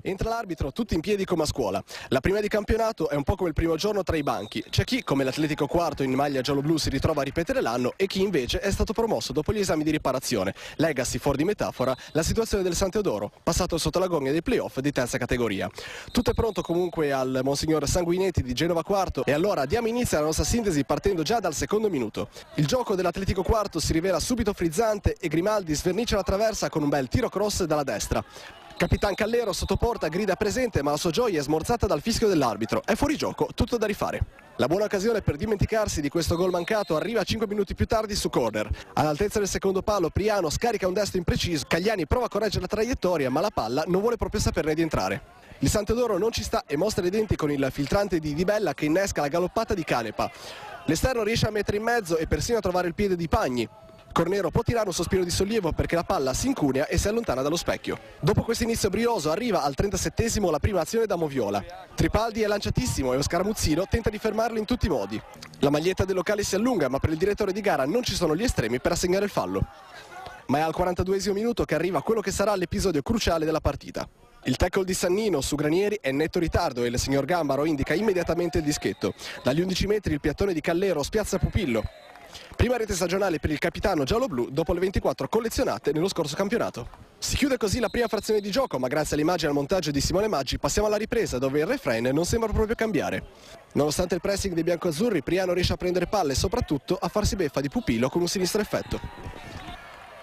Entra l'arbitro, tutti in piedi come a scuola. La prima di campionato è un po' come il primo giorno tra i banchi. C'è chi, come l'Atletico quarto in maglia giallo-blu, si ritrova a ripetere l'anno e chi invece è stato promosso dopo gli esami di riparazione. Legacy, fuori di metafora, la situazione del San Teodoro, passato sotto la gogna dei playoff di terza categoria. Tutto è pronto comunque al Monsignor Sanguinetti di Genova quarto e allora diamo inizio alla nostra sintesi partendo già dal secondo minuto. Il gioco dell'Atletico quarto si rivela subito frizzante e Grimaldi svernicia la traversa con un bel tiro cross dalla destra. Capitan Callero sotto porta grida presente, ma la sua gioia è smorzata dal fischio dell'arbitro. È fuori gioco, tutto da rifare. La buona occasione per dimenticarsi di questo gol mancato arriva 5 minuti più tardi su corner. All'altezza del secondo palo Priano scarica un destro impreciso, Cagliani prova a correggere la traiettoria, ma la palla non vuole proprio saperne di entrare. Il San Teodoro non ci sta e mostra i denti con il filtrante di Di Bella che innesca la galoppata di Canepa. L'esterno riesce a mettere in mezzo e persino a trovare il piede di Pagni. Cornero può tirare un sospiro di sollievo perché la palla si incunea e si allontana dallo specchio. Dopo questo inizio brioso arriva al 37esimo la prima azione da Moviola. Tripaldi è lanciatissimo e lo Scaramuzzino tenta di fermarlo in tutti i modi. La maglietta del locale si allunga, ma per il direttore di gara non ci sono gli estremi per assegnare il fallo. Ma è al 42esimo minuto che arriva quello che sarà l'episodio cruciale della partita. Il tackle di Sannino su Granieri è in netto ritardo e il signor Gambaro indica immediatamente il dischetto. Dagli 11 metri il piattone di Callero spiazza Pupillo. Prima rete stagionale per il capitano giallo-blu dopo le 24 collezionate nello scorso campionato. Si chiude così la prima frazione di gioco, ma grazie all'immagine e al montaggio di Simone Maggi passiamo alla ripresa dove il refrain non sembra proprio cambiare. Nonostante il pressing dei biancoazzurri, Priano riesce a prendere palle e soprattutto a farsi beffa di Pupillo con un sinistro effetto.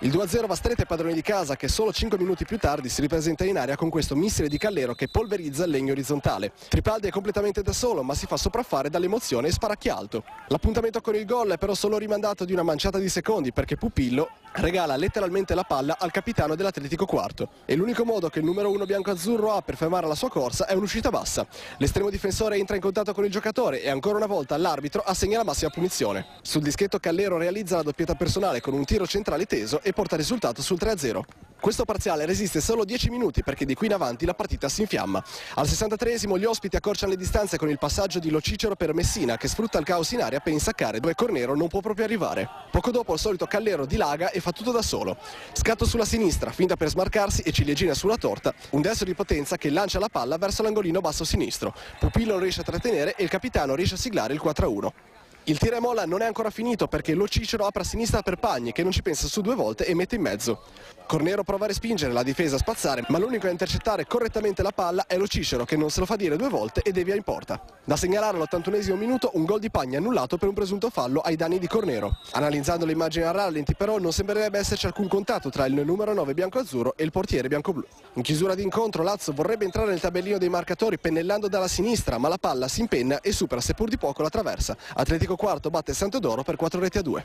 Il 2-0 va stretta ai padroni di casa che solo 5 minuti più tardi si ripresenta in aria con questo missile di Callero che polverizza il legno orizzontale. Tripaldi è completamente da solo ma si fa sopraffare dall'emozione e sparacchia alto. L'appuntamento con il gol è però solo rimandato di una manciata di secondi perché Pupillo regala letteralmente la palla al capitano dell'Atletico quarto e l'unico modo che il numero 1 bianco-azzurro ha per fermare la sua corsa è un'uscita bassa. L'estremo difensore entra in contatto con il giocatore e ancora una volta l'arbitro assegna la massima punizione. Sul dischetto Callero realizza la doppietta personale con un tiro centrale teso e porta il risultato sul 3-0. Questo parziale resiste solo 10 minuti perché di qui in avanti la partita si infiamma. Al 63esimo gli ospiti accorciano le distanze con il passaggio di Lo Cicero per Messina che sfrutta il caos in aria per insaccare dove Cornero non può proprio arrivare. Poco dopo il solito Callero dilaga e fa tutto da solo. Scatto sulla sinistra, finta per smarcarsi e ciliegina sulla torta, un destro di potenza che lancia la palla verso l'angolino basso sinistro. Pupillo non riesce a trattenere e il capitano riesce a siglare il 4-1. Il tira e molla non è ancora finito perché Lo Cicero apre a sinistra per Pagni che non ci pensa su due volte e mette in mezzo. Cornero prova a respingere, la difesa a spazzare, ma l'unico a intercettare correttamente la palla è Lo Cicero che non se lo fa dire due volte e devia in porta. Da segnalare all'81esimo minuto un gol di Pagni annullato per un presunto fallo ai danni di Cornero. Analizzando l'immagine a rallenti però non sembrerebbe esserci alcun contatto tra il numero 9 bianco-azzurro e il portiere bianco-blu. In chiusura di incontro Lazio vorrebbe entrare nel tabellino dei marcatori pennellando dalla sinistra, ma la palla si impenna e supera seppur di poco la traversa. Atletico quarto batte San Teodoro per 4-2.